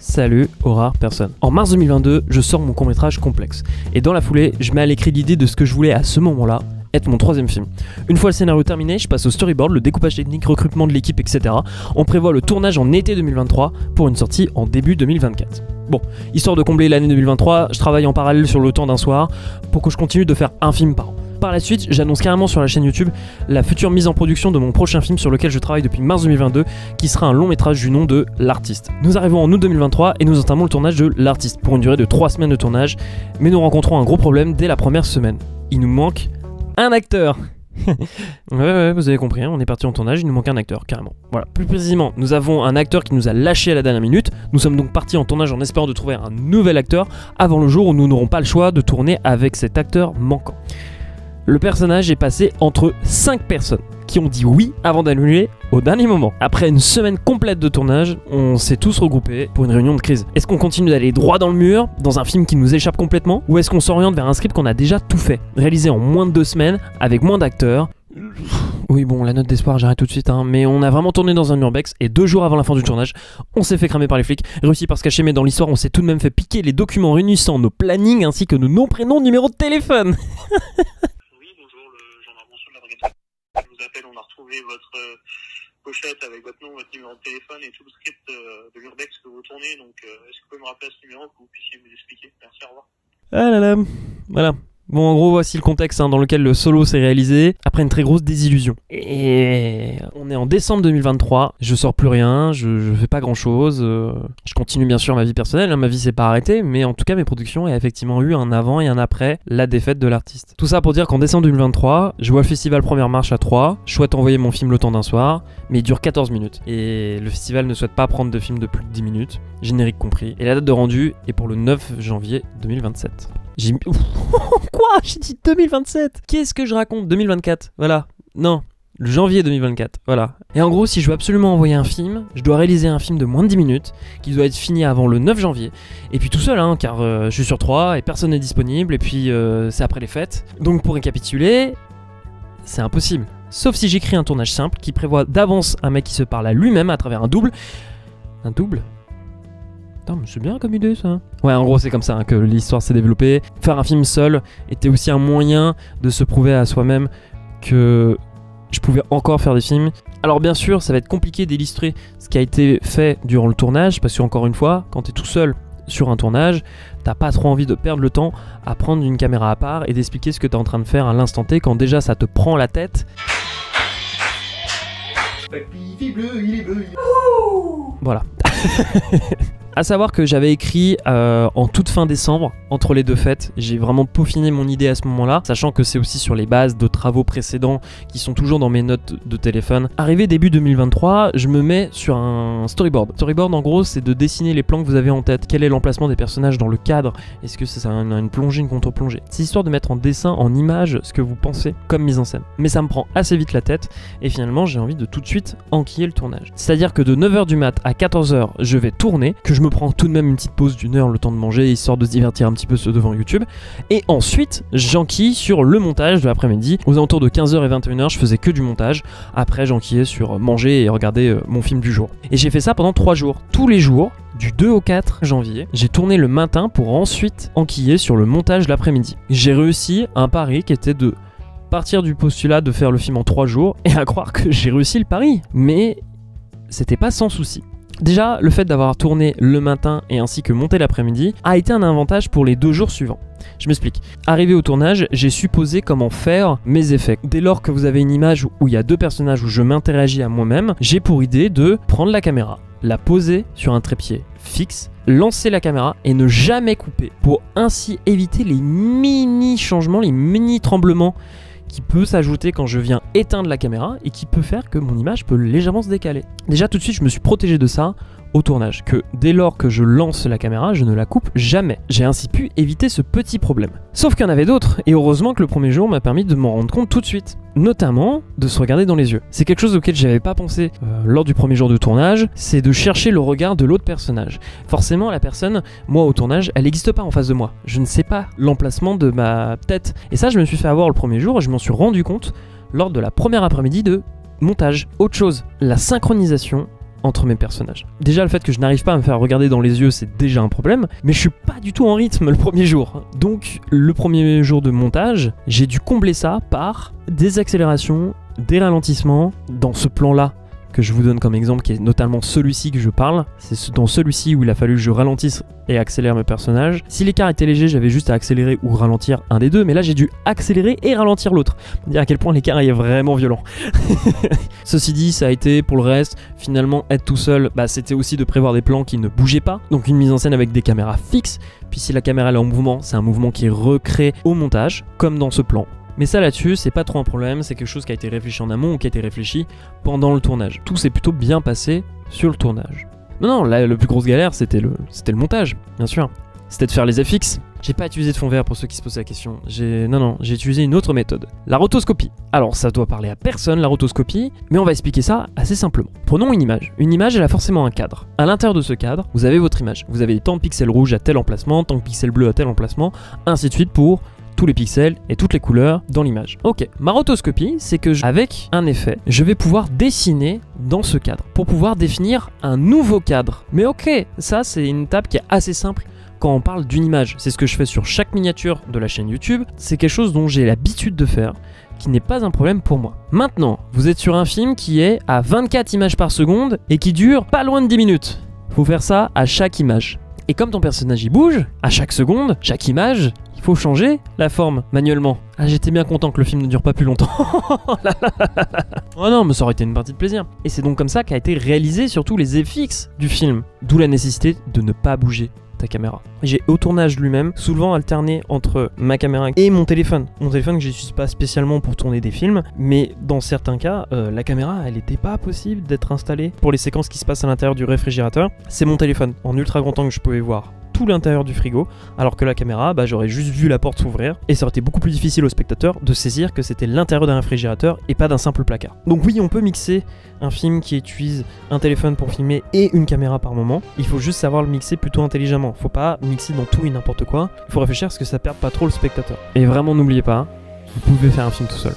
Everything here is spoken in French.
Salut aux rares personnes. En mars 2022, je sors mon court-métrage Complexe. Et dans la foulée, je mets à l'écrit l'idée de ce que je voulais à ce moment-là être mon troisième film. Une fois le scénario terminé, je passe au storyboard, le découpage technique, recrutement de l'équipe, etc. On prévoit le tournage en été 2023 pour une sortie en début 2024. Bon, histoire de combler l'année 2023, je travaille en parallèle sur Le Temps d'un soir pour que je continue de faire un film par an. Par la suite, j'annonce carrément sur la chaîne YouTube la future mise en production de mon prochain film sur lequel je travaille depuis mars 2022, qui sera un long métrage du nom de L'Artiste. Nous arrivons en août 2023 et nous entamons le tournage de L'Artiste pour une durée de 3 semaines de tournage, mais nous rencontrons un gros problème dès la première semaine. Il nous manque un acteur. ouais, vous avez compris, hein, on est parti en tournage, il nous manque un acteur, carrément. Voilà, plus précisément, nous avons un acteur qui nous a lâché à la dernière minute. Nous sommes donc partis en tournage en espérant de trouver un nouvel acteur avant le jour où nous n'aurons pas le choix de tourner avec cet acteur manquant. Le personnage est passé entre 5 personnes qui ont dit oui avant d'annuler au dernier moment. Après une semaine complète de tournage, on s'est tous regroupés pour une réunion de crise. Est-ce qu'on continue d'aller droit dans le mur, dans un film qui nous échappe complètement, ou est-ce qu'on s'oriente vers un script qu'on a déjà tout fait, réalisé en moins de 2 semaines, avec moins d'acteurs? Oui bon, la note d'espoir, j'arrête tout de suite, hein, mais on a vraiment tourné dans un urbex et 2 jours avant la fin du tournage, on s'est fait cramer par les flics, réussi par se cacher, mais dans l'histoire, on s'est tout de même fait piquer les documents réunissant nos plannings ainsi que nos noms, prénoms, numéros de téléphone. Je vous appelle, on a retrouvé votre pochette avec votre nom, votre numéro de téléphone et tout le script de l'urbex que vous tournez, donc est-ce que vous pouvez me rappeler à ce numéro que vous puissiez me l'expliquer? Merci, au revoir. Ah là là, voilà. Bon, en gros, voici le contexte dans lequel le solo s'est réalisé après une très grosse désillusion. Et on est en décembre 2023, je sors plus rien, je fais pas grand chose, je continue bien sûr ma vie personnelle, hein, ma vie s'est pas arrêtée, mais en tout cas mes productions, il y a effectivement eu un avant et un après la défaite de l'artiste. Tout ça pour dire qu'en décembre 2023, je vois le festival Première Marche à 3, je souhaite envoyer mon film Le Temps d'un soir, mais il dure 14 minutes. Et le festival ne souhaite pas prendre de film de plus de 10 minutes, générique compris. Et la date de rendu est pour le 9 janvier 2027. J'ai mis... Quoi? J'ai dit 2027. Qu'est-ce que je raconte? 2024, voilà. Non, le janvier 2024, voilà. Et en gros, si je veux absolument envoyer un film, je dois réaliser un film de moins de 10 minutes, qui doit être fini avant le 9 janvier. Et puis tout seul, hein, car je suis sur 3 et personne n'est disponible, et puis c'est après les fêtes. Donc pour récapituler, c'est impossible. Sauf si j'écris un tournage simple, qui prévoit d'avance un mec qui se parle à lui-même à travers un double. Un double? Putain, mais c'est bien comme idée ça. Ouais, en gros c'est comme ça hein, que l'histoire s'est développée. Faire un film seul était aussi un moyen de se prouver à soi-même que je pouvais encore faire des films. Alors bien sûr, ça va être compliqué d'illustrer ce qui a été fait durant le tournage, parce qu'encore une fois, quand t'es tout seul sur un tournage, t'as pas trop envie de perdre le temps à prendre une caméra à part et d'expliquer ce que t'es en train de faire à l'instant T, quand déjà ça te prend la tête. Papy bleu, il est bleu. Voilà. À savoir que j'avais écrit en toute fin décembre, entre les deux fêtes. J'ai vraiment peaufiné mon idée à ce moment-là, sachant que c'est aussi sur les bases de travaux précédents qui sont toujours dans mes notes de téléphone. Arrivé début 2023, je me mets sur un storyboard. Storyboard, en gros, c'est de dessiner les plans que vous avez en tête. Quel est l'emplacement des personnages dans le cadre? Est-ce que c'est une plongée, une contre-plongée? C'est histoire de mettre en dessin, en image, ce que vous pensez comme mise en scène. Mais ça me prend assez vite la tête, et finalement, j'ai envie de tout de suite enquiller le tournage. C'est-à-dire que de 9h du mat à 14h, je vais tourner, que je me prends tout de même une petite pause d'1 heure, le temps de manger, histoire de se divertir un petit peu devant YouTube. Et ensuite, j'enquille sur le montage de l'après-midi. Aux alentours de 15h et 21h, je faisais que du montage. Après, j'enquillais sur manger et regarder mon film du jour. Et j'ai fait ça pendant 3 jours. Tous les jours, du 2 au 4 janvier, j'ai tourné le matin pour ensuite enquiller sur le montage l'après-midi. J'ai réussi un pari qui était de partir du postulat de faire le film en 3 jours, et à croire que j'ai réussi le pari. Mais c'était pas sans souci. Déjà, le fait d'avoir tourné le matin et ainsi que monté l'après-midi a été un avantage pour les 2 jours suivants. Je m'explique. Arrivé au tournage, j'ai supposé comment faire mes effets. Dès lors que vous avez une image où il y a 2 personnages où je m'interagis à moi-même, j'ai pour idée de prendre la caméra, la poser sur un trépied fixe, lancer la caméra et ne jamais couper pour ainsi éviter les mini changements, les mini tremblements qui peut s'ajouter quand je viens éteindre la caméra et qui peut faire que mon image peut légèrement se décaler. Déjà tout de suite je me suis protégé de ça au tournage, que dès lors que je lance la caméra, je ne la coupe jamais. J'ai ainsi pu éviter ce petit problème. Sauf qu'il y en avait d'autres, et heureusement que le premier jour m'a permis de m'en rendre compte tout de suite. Notamment de se regarder dans les yeux. C'est quelque chose auquel j'avais pas pensé lors du premier jour de tournage, c'est de chercher le regard de l'autre personnage. Forcément la personne, moi au tournage, elle n'existe pas en face de moi. Je ne sais pas l'emplacement de ma tête. Et ça je me suis fait avoir le premier jour et je m'en suis rendu compte lors de la première après-midi de montage. Autre chose, la synchronisation entre mes personnages. Déjà, le fait que je n'arrive pas à me faire regarder dans les yeux, c'est déjà un problème, mais je suis pas du tout en rythme le premier jour. Donc, le premier jour de montage, j'ai dû combler ça par des accélérations, des ralentissements. Dans ce plan-là, que je vous donne comme exemple, qui est notamment celui-ci que je parle, c'est dans celui-ci où il a fallu que je ralentisse et accélère mes personnages. Si l'écart était léger, j'avais juste à accélérer ou ralentir un des deux, mais là j'ai dû accélérer et ralentir l'autre. Pour dire à quel point l'écart est vraiment violent. Ceci dit, ça a été pour le reste, finalement être tout seul, c'était aussi de prévoir des plans qui ne bougeaient pas, donc une mise en scène avec des caméras fixes, puis si la caméra elle est en mouvement, c'est un mouvement qui est recréé au montage, comme dans ce plan. Mais ça là-dessus, c'est pas trop un problème, c'est quelque chose qui a été réfléchi en amont ou qui a été réfléchi pendant le tournage. Tout s'est plutôt bien passé sur le tournage. Non, là, la plus grosse galère, c'était le montage, bien sûr. C'était de faire les FX. J'ai pas utilisé de fond vert pour ceux qui se posent la question. J'ai utilisé une autre méthode. La rotoscopie. Alors, ça doit parler à personne, la rotoscopie, mais on va expliquer ça assez simplement. Prenons une image. Une image, elle a forcément un cadre. À l'intérieur de ce cadre, vous avez votre image. Vous avez tant de pixels rouges à tel emplacement, tant de pixels bleus à tel emplacement, ainsi de suite pour tous les pixels et toutes les couleurs dans l'image. Ok, ma rotoscopie, c'est que avec un effet, je vais pouvoir dessiner dans ce cadre pour pouvoir définir un nouveau cadre. Mais ok, ça c'est une étape qui est assez simple quand on parle d'une image. C'est ce que je fais sur chaque miniature de la chaîne YouTube. C'est quelque chose dont j'ai l'habitude de faire, qui n'est pas un problème pour moi. Maintenant, vous êtes sur un film qui est à 24 images par seconde et qui dure pas loin de 10 minutes. Faut faire ça à chaque image. Et comme ton personnage il bouge, à chaque seconde, chaque image, il faut changer la forme manuellement. Ah, j'étais bien content que le film ne dure pas plus longtemps. Oh non, mais ça aurait été une partie de plaisir. Et c'est donc comme ça qu'a été réalisé surtout les FX du film. D'où la nécessité de ne pas bouger ta caméra. J'ai au tournage lui-même souvent alterné entre ma caméra et mon téléphone. Mon téléphone que j'utilise pas spécialement pour tourner des films, mais dans certains cas, la caméra, elle était pas possible d'être installée pour les séquences qui se passent à l'intérieur du réfrigérateur. C'est mon téléphone en ultra grand angle que je pouvais voir tout l'intérieur du frigo, alors que la caméra, j'aurais juste vu la porte s'ouvrir et ça aurait été beaucoup plus difficile au spectateur de saisir que c'était l'intérieur d'un réfrigérateur et pas d'un simple placard. Donc oui, on peut mixer un film qui utilise un téléphone pour filmer et une caméra par moment. Il faut juste savoir le mixer plutôt intelligemment. Faut pas mixer dans tout et n'importe quoi. Il faut réfléchir à ce que ça perde pas trop le spectateur. Et vraiment, n'oubliez pas, vous pouvez faire un film tout seul.